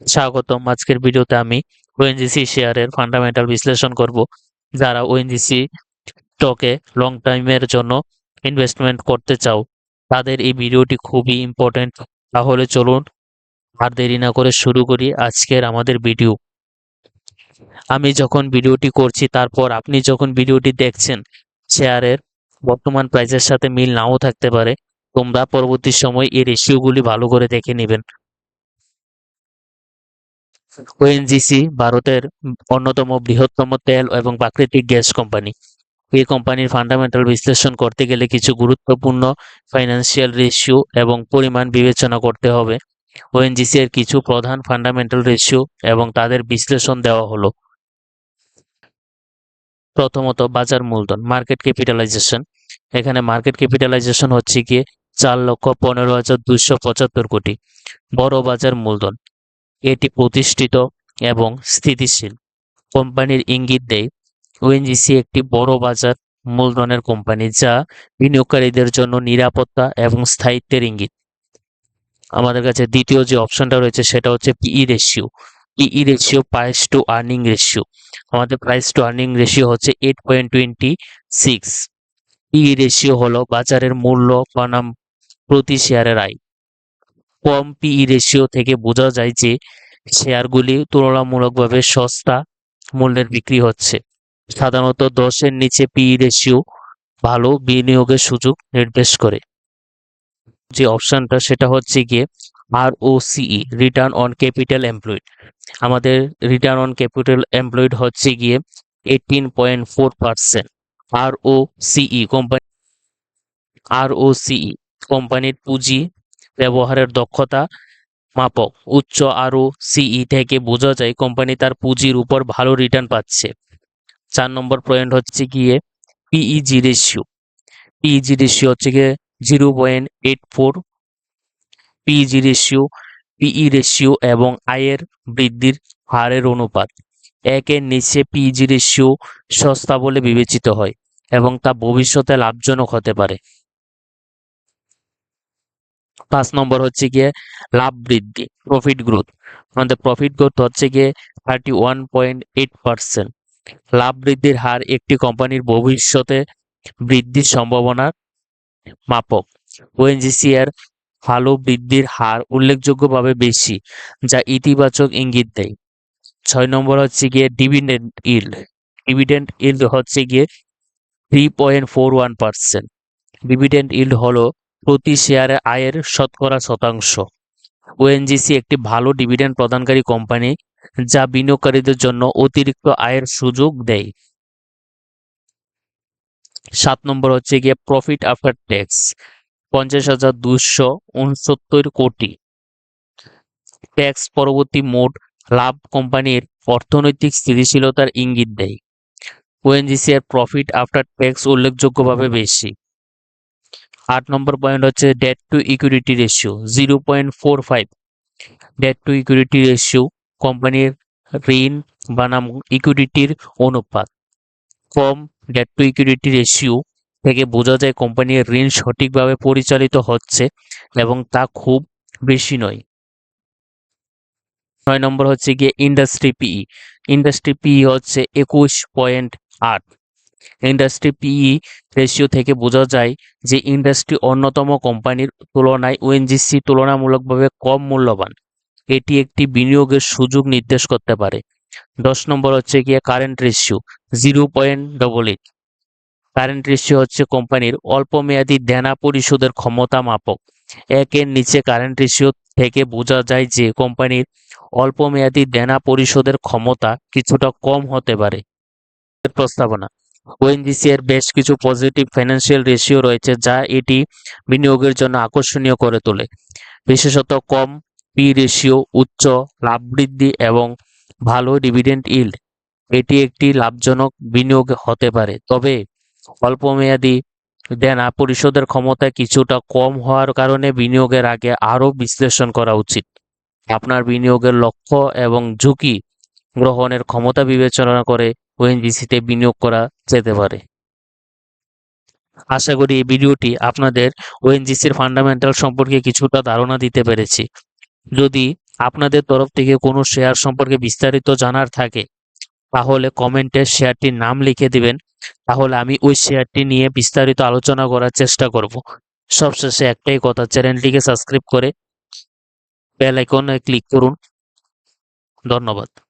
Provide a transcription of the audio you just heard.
স্বাগতম। আজকের ভিডিওতে আমি ওএনজিসি শেয়ারের ফান্ডামেন্টাল বিশ্লেষণ করব। যারা ওএনজিসি স্টকে লং টাইমের জন্য ইনভেস্টমেন্ট করতে চাও তাদের এই ভিডিওটি খুবই ইম্পর্টেন্ট। তাহলে চলুন আর দেরি না করে শুরু করি আজকের আমাদের ভিডিও। আমি যখন ভিডিওটি করছি তারপর আপনি যখন ভিডিওটি দেখছেন শেয়ারের বর্তমান প্রাইসের সাথে মিল নাও থাকতে পারে। তোমরা পরবর্তী সময় এই রেশিওগুলি ভালো করে দেখে নেবেন। ওএনজিসি ভারতের অন্যতম বৃহত্তম তেল এবং প্রাকৃতিক গ্যাস কোম্পানি। এই কোম্পানির ফান্ডামেন্টাল বিশ্লেষণ করতে গেলে কিছু গুরুত্বপূর্ণ ফাইন্যান্সিয়াল রেশিও এবং পরিমাণ বিবেচনা করতে হবে। ওএনজিসি এর কিছু প্রধান ফান্ডামেন্টাল রেশিও এবং তাদের বিশ্লেষণ দেওয়া হলো। প্রথমত বাজার মূলধন, মার্কেট ক্যাপিটালাইজেশন। এখানে মার্কেট ক্যাপিটালাইজেশন হচ্ছে গিয়ে 4,15,275 কোটি। বড় বাজার মূলধন, এটি প্রতিষ্ঠিত এবং স্থিতিশীল। কোম্পানির ইঙ্গিত দেয় ওএনজিসি একটি বড় বাজার মূলধনের কোম্পানি, যা বিনিয়োগকারীদের জন্য নিরাপত্তা এবং স্থায়িত্বের ইঙ্গিত। আমাদের কাছে দ্বিতীয় যে অপশনটা রয়েছে সেটা হচ্ছে PE ratio. PE ratio price to earning ratio. আমাদের প্রাইস টু আর্নিং রেশিও হচ্ছে 8.26। পিই রেশিও হলো বাজারের মূল্য বনাম প্রতি শেয়ারের আয়। কম পিই রেশিও থেকে বোঝা যায় যে শেয়ারগুলি তুলনামূলকভাবে সস্তা মূল্যের বিক্রি হচ্ছে। সাধারণত 10-এর নিচে পিই রেশিও ভালো বিনিয়োগের সুযোগ নির্দেশ করে। যে অপশনটা সেটা হচ্ছে গিয়ে ROCE, return on capital employed. আমাদের রিটার্ন অন ক্যাপিটাল এমপ্লয়েড হচ্ছে গিয়ে 18.4%। ROCE কোম্পানির পুঁজি ব্যবহারের দক্ষতা মাপক। উচ্চ ROCE থেকে বোঝা যায় কোম্পানি তার পুঁজির উপর ভালো রিটার্ন পাচ্ছে। 4 নম্বর পয়েন্ট হচ্ছে গিয়ে পিইজি রেশিও। পিইজি রেশিও হচ্ছে গিয়ে 0.84। পিইজি রেশিও পিই রেশিও এবং আয়ের বৃদ্ধির হারের অনুপাত। 1-এর নিচে পিইজি রেশিও সস্তা বলে বিবেচিত হয় এবং তা ভবিষ্যতে লাভজনক হতে পারে। 5 নম্বর হচ্ছে গিয়ে লাভ বৃদ্ধি, প্রফিট গ্রোথ। আমাদের প্রফিট গ্রোথ হচ্ছে গিয়ে 31.8%। লাভ বৃদ্ধির হার একটি কোম্পানির ভবিষ্যতে বৃদ্ধির সম্ভাবনার মাপক। ওএনজিসি এর ভালো বৃদ্ধির হার উল্লেখযোগ্যভাবে বেশি, যা ইতিবাচক ইঙ্গিত দেয়। 6 নম্বর হচ্ছে গিয়ে ডিভিডেন্ড ইল্ড। ডিভিডেন্ড ইল্ড হচ্ছে গিয়ে 3.41%। ডিভিডেন্ড ইল্ড হলো প্রতি শেয়ারে আয়ের শতকরা শতাংশ। ওএনজিসি একটি ভালো ডিভিডেন্ড প্রদানকারী কোম্পানি, যা বিনিয়োগকারীদের জন্য অতিরিক্ত আয়ের সুযোগ দেয়। 7 নম্বর হচ্ছে গিয়ে প্রফিট আফটার ট্যাক্স, 50,269 কোটি। ট্যাক্স পরবর্তী মোট লাভ কোম্পানির অর্থনৈতিক স্থিতিশীলতার ইঙ্গিত দেয়। ওএনজিসি এর প্রফিট আফটার ট্যাক্স উল্লেখযোগ্যভাবে বেশি। 8 নম্বর পয়েন্ট হচ্ছে debt to equity ratio 0.45। Debt to equity ratio কোম্পানির ঋণ বনাম ইকুইটির অনুপাত। কম ডেট টু ইকুইটি রেশিও থেকে বোঝা যায় কোম্পানির ঋণ সঠিকভাবে পরিচালিত হচ্ছে এবং তা খুব বেশি নয়। 9 নম্বর হচ্ছে গিয়ে ইন্ডাস্ট্রি পিই। ইন্ডাস্ট্রি পিই হচ্ছে 21.8। ইন্ডাস্ট্রি পিই রেশিও থেকে বোঝা যায় যে ইন্ডাস্ট্রি অন্যতম কোম্পানির তুলনায় ওএনজিসি তুলনামূলকভাবে কম মূল্যবান। এটি একটি বিনিয়োগের সুযোগ নির্দেশ করতে পারে। 10 নম্বর হচ্ছে গিয়ে কারেন্ট রেশিও 0.88। কারেন্ট রেশিও হচ্ছে কোম্পানির অল্প মেয়াদী দেনা পরিশোধের ক্ষমতা মাপক। 1-এর নিচে কারেন্ট রেশিও থেকে বোঝা যায় যে কোম্পানির অল্প মেয়াদী দেনা পরিশোধের ক্ষমতা কিছুটা কম হতে পারে। প্রস্তাবনা, ওএনজিসি এর বেশ কিছু পজিটিভ ফাইন্যান্সিয়াল রেশিও রয়েছে যা এটি বিনিয়োগের জন্য আকর্ষণীয় করে তোলে। বিশেষত কম পি রেশিও, উচ্চ লাভ বৃদ্ধি এবং ভালো ডিভিডেন্ড ইল্ড। এটি একটি লাভজনক বিনিয়োগ হতে পারে, তবে অল্প মেয়াদী দেনা পরিশোধের ক্ষমতা কিছুটা কম হওয়ার কারণে বিনিয়োগের আগে আরও বিশ্লেষণ করা উচিত। আপনার বিনিয়োগের লক্ষ্য এবং ঝুঁকি গ্রহণের ক্ষমতা বিবেচনা করে ওএনজিসিতে বিনিয়োগ করা যেতে পারে। আশা করি এই ভিডিওটি আপনাদের ওএনজিসির ফান্ডামেন্টাল সম্পর্কে কিছুটা ধারণা দিতে পেরেছি। যদি আপনাদের তরফ থেকে কোনো শেয়ার সম্পর্কে বিস্তারিত জানার থাকে তাহলে কমেন্টে শেয়ারটির নাম লিখে দিবেন, তাহলে আমি ওই শেয়ারটি নিয়ে বিস্তারিত আলোচনা করার চেষ্টা করব। সবশেষে একটাই কথা, চ্যানেলটিকে সাবস্ক্রাইব করে বেল আইকনে ক্লিক করুন। ধন্যবাদ।